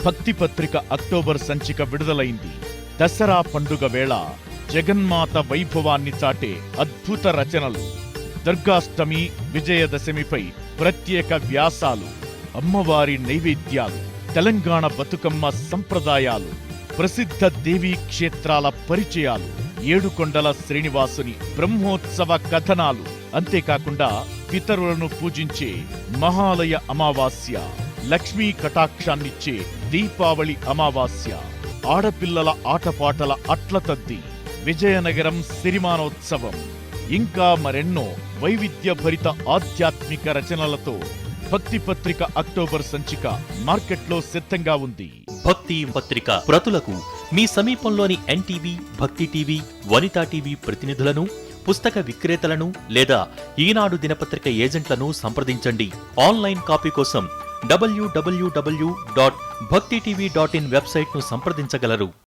భక్తి పత్రిక అక్టోబర్ సంచిక విడుదలైంది. దసరా పండుగ వేళ జగన్మాత వైభవాన్ని చాటే అద్భుత రచనలు, దుర్గాష్టమి, విజయదశమిపై ప్రత్యేక వ్యాసాలు, అమ్మవారి నైవేద్యాలు, తెలంగాణ బతుకమ్మ సంప్రదాయాలు, ప్రసిద్ధ దేవీ క్షేత్రాల పరిచయాలు, ఏడుకొండల శ్రీనివాసుని బ్రహ్మోత్సవ కథనాలు, అంతేకాకుండా పితరులను పూజించే మహాలయ అమావాస్య, లక్ష్మీ కటాక్షాన్నిచ్చే దీపావళి అమావాస్య, ఆడపిల్లల ఆటపాటల అట్లతద్ది, విజయనగరం సిరిమానోత్సవం, ఇంకా మరెన్నో వైవిధ్యభరిత ఆధ్యాత్మిక రచనలతో భక్తి పత్రిక అక్టోబర్ సంచిక మార్కెట్లో సిద్ధంగా ఉంది. భక్తి పత్రిక ప్రతులకు మీ సమీపంలోని ఎన్టీవీ, భక్తి టీవీ, వనితా టీవీ ప్రతినిధులను, పుస్తక విక్రేతలను లేదా ఈనాడు దినపత్రిక ఏజెంట్లను సంప్రదించండి. ఆన్లైన్ కాపీ కోసం www.bhaktitv.in వెబ్సైట్ను సంప్రదించగలరు.